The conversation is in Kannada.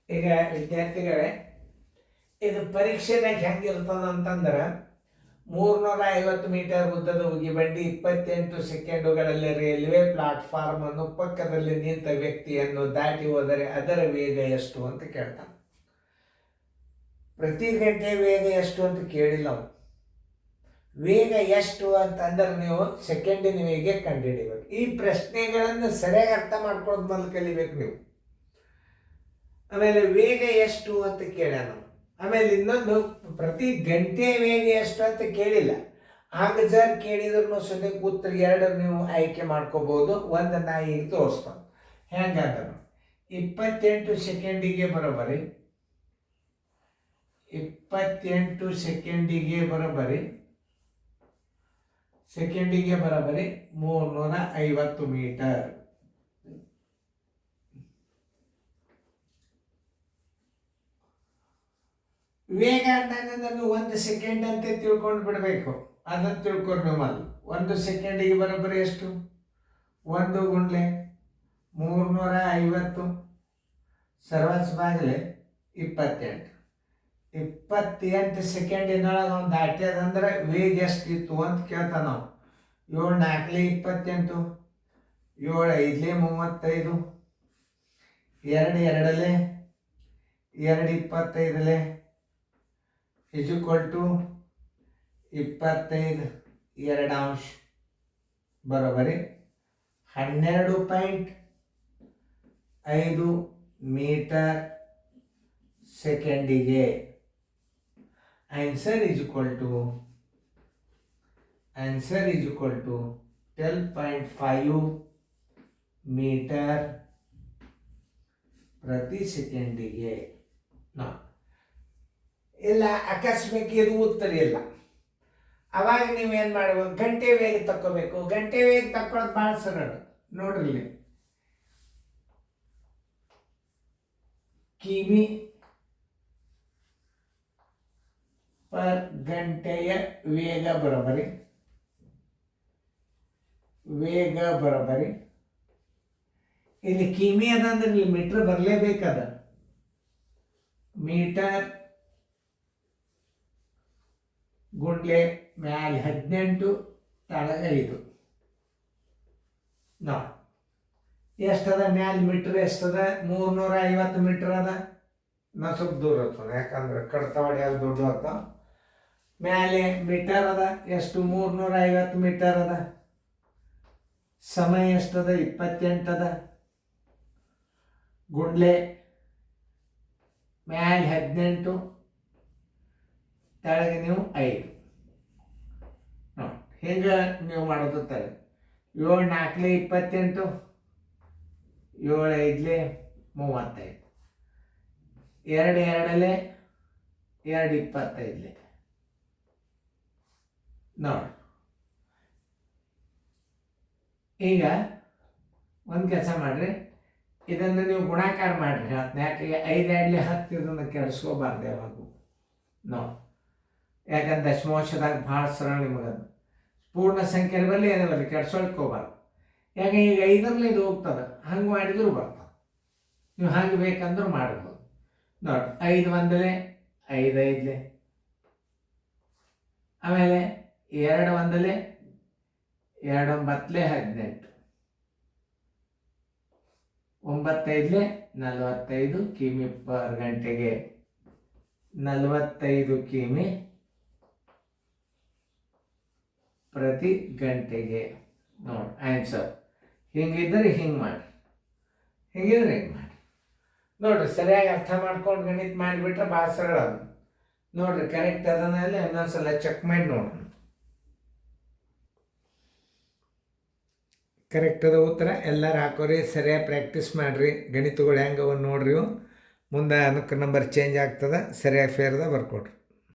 ಈಗ ವಿದ್ಯಾರ್ಥಿಗಳೇ, ಇದು ಪರೀಕ್ಷೆದಾಗ ಹೆಂಗಿರ್ತದಂತಂದ್ರೆ 350 ಮೀಟರ್ ಉದ್ದದ ಉಗಿಬಂಡಿ 28 ಸೆಕೆಂಡುಗಳಲ್ಲಿ ರೈಲ್ವೆ ಪ್ಲಾಟ್ಫಾರ್ಮ್ ಅನ್ನು ಪಕ್ಕದಲ್ಲಿ ನಿಂತ ವ್ಯಕ್ತಿಯನ್ನು ದಾಟಿ ಹೋದರೆ ಅದರ ವೇಗ ಎಷ್ಟು ಅಂತ ಕೇಳ್ತಾನೆ. ಪ್ರತಿ ಗಂಟೆ ವೇಗ ಎಷ್ಟು ಅಂತ ಕೇಳಿಲ್ಲ ಅವನು. ವೇಗ ಎಷ್ಟು ಅಂತಂದ್ರೆ ನೀವು ಸೆಕೆಂಡಿನ ವೇಗ ಕಂಡುಹಿಡಿಬೇಕು. ಈ ಪ್ರಶ್ನೆಗಳನ್ನು ಸರಿಯಾಗಿ ಅರ್ಥ ಮಾಡ್ಕೊಳ್ಳೋದು ಮೊದಲು ಕಲಿಬೇಕು ನೀವು. ಆಮೇಲೆ ವೇಗ ಎಷ್ಟು ಅಂತ ಕೇಳ್ಯಾನ. ಆಮೇಲೆ ಇನ್ನೊಂದು, ಪ್ರತಿ ಗಂಟೆ ವೇಗ ಎಷ್ಟು ಅಂತ ಕೇಳಿಲ್ಲ. ಜರ್ ಕೇಳಿದ್ರು ಸದ್ಯಕ್ಕೆ ಉತ್ತರ ಎರಡು ನೀವು ಆಯ್ಕೆ ಮಾಡ್ಕೋಬಹುದು. ಒಂದು ನಾ ಈಗ ತೋರಿಸ್ತಾನೆ ಹೆಂಗಂದ್ರೆ 28 ಸೆಕೆಂಡಿಗೆ ಬರೋಬರಿ 28 ಸೆಕೆಂಡಿಗೆ ಬರೋಬರಿ 350 ಮೀಟರ್. ವೇಗ ಅಂದಾಗ ನೀವು 1 ಸೆಕೆಂಡ್ ಅಂತ ತಿಳ್ಕೊಂಡು ಬಿಡಬೇಕು. ಅದನ್ನು ತಿಳ್ಕೊಂಡು ನೀವು ಮೊದಲು 1 ಸೆಕೆಂಡಿಗೆ ಬರೋಬ್ಬರಿ ಎಷ್ಟು? 1 ಗುಂಡ್ಲೆ 350 ಸರ್ವಸ್ ಬಾಗಿಲೆ 28 ಸೆಕೆಂಡಿನೊಳಗೆ ಅವ್ನು ದಾಟ್ಯದಂದ್ರೆ ವೇಗ ಎಷ್ಟಿತ್ತು ಅಂತ ಕೇಳ್ತಾನೆ ನಾವು. 7 4 28, 7 5 35, 2 2 2 25 = 25 2 ಬರೋಬರಿ 12.5 ಮೀಟರ್ ಸೆಕೆಂಡಿಗೆ. ಆನ್ಸರ್ = 12.5 ಮೀಟರ್ ಪ್ರತಿ ಸೆಕೆಂಡಿಗೆ. ಇಲ್ಲ ಅಕಸ್ಮಾತ್ ಇದು ಉತ್ತರ ಇಲ್ಲ, ಅವಾಗ ನೀವೇನು ಮಾಡಬೇಕು? ಗಂಟೆ ವೇಗ ತಕ್ಕೋಬೇಕು. ಗಂಟೆ ವೇಗ ತಕ್ಕೊಳ್ಳೋದು ಭಾಳ ಸರಳ ನೋಡ್ರಿ. ಕಿಮಿ ಪರ್ ಗಂಟೆಯ ವೇಗ ಬರೋಬರಿ ಇಲ್ಲಿ ಕಿಮಿ ಅದಂದ್ರೆ ಇಲ್ಲಿ ಮೀಟರ್ ಬರಲೇಬೇಕದ. ಮೀಟರ್ ಗುಂಡ್ಲೆ ಮ್ಯಾಲೆ 18 ತಳಗ 5. ಎಷ್ಟದ ಮ್ಯಾಲೆ ಮೀಟರ್ ಎಷ್ಟದ? 350 ಮೀಟರ್ ಅದ. ನಾ ಸ್ವಲ್ಪ ದೂರ ಆಗ್ತದೆ, ಯಾಕಂದ್ರೆ ಕಡ್ತಾವಡಿ ಅದು ದೊಡ್ಡ ಆಗ್ತಾವ. ಮ್ಯಾಲೆ ಮೀಟರ್ ಅದ ಎಷ್ಟು? 350 ಮೀಟರ್ ಅದ. ಸಮಯ ಎಷ್ಟದ? 28 ಅದ. ಗುಂಡ್ಲೆ ಮ್ಯಾಲೆ 18 ತೆಳಗೆ ನೀವು 5. ಹಿಂಗೆ ನೀವು ಮಾಡೋದು ತಾರೆ. 7 4 28, 7 5 35, 2 2 2 25 ನೋಡಿ. ಈಗ ಒಂದು ಕೆಲಸ ಮಾಡಿರಿ, ಇದನ್ನು ನೀವು ಗುಣಾಕಾರ ಮಾಡಿರಿ 10. ಯಾಕೆ 5 2 10 ಇದನ್ನು ಕೆಡಿಸ್ಕೋಬಾರ್ದು ಯಾವಾಗೂ ನೋಡಿ. ಯಾಕಂದ್ರೆ ದಶಮಾಂಶದಾಗ ಭಾಳ ಸರಳ ನಿಮಗದು. ಪೂರ್ಣ ಸಂಖ್ಯೆ ಬರಲಿ ಏನೇ ಬರಲಿ ಕೆಡ್ಸೋಳ್ಕೋಬಾರ್ದು. ಯಾಕೆ ಈಗ 5ರಲ್ಲಿ ಇದು ಹೋಗ್ತದೆ, ಹಂಗೆ ಮಾಡಿದ್ರು ಬರ್ತದೆ. ನೀವು ಹಂಗೆ ಬೇಕಂದ್ರೂ ಮಾಡ್ಬೋದು ನೋಡಿ. 5 1 5 5, ಆಮೇಲೆ 2 1 2 9 18, 9 5 45 ಕಿಮಿ ಪರ್ ಗಂಟೆಗೆ 45 ಕಿಮಿ ಪ್ರತಿ ಗಂಟೆಗೆ ನೋಡಿ. ಆನ್ಸರ್ ಹಿಂಗಿದ್ರೆ ಹಿಂಗೆ ಮಾಡಿ, ಹಿಂಗಿದ್ರೆ ಹಿಂಗೆ ಮಾಡಿ ನೋಡ್ರಿ. ಸರಿಯಾಗಿ ಅರ್ಥ ಮಾಡ್ಕೊಂಡು ಗಣಿತ ಮಾಡಿಬಿಟ್ರೆ ಭಾಳ ಸರಳ ಅದು ನೋಡ್ರಿ. ಕರೆಕ್ಟ್ ಅದನ್ನೆಲ್ಲ ಇನ್ನೊಂದ್ಸಲ ಚೆಕ್ ಮಾಡಿ ನೋಡ್ರಿ. ಕರೆಕ್ಟ್ ಅದ ಉತ್ತರ ಎಲ್ಲರೂ ಹಾಕೋರಿ. ಸರಿಯಾಗಿ ಪ್ರಾಕ್ಟೀಸ್ ಮಾಡಿರಿ. ಗಣಿತಗಳು ಹೆಂಗವ ನೋಡ್ರಿ. ಮುಂದೆ ಅದಕ್ಕೆ ನಂಬರ್ ಚೇಂಜ್ ಆಗ್ತದೆ. ಸರಿಯಾಗಿ ಫೇರ್ದ ಬರ್ಕೊಡ್ರಿ.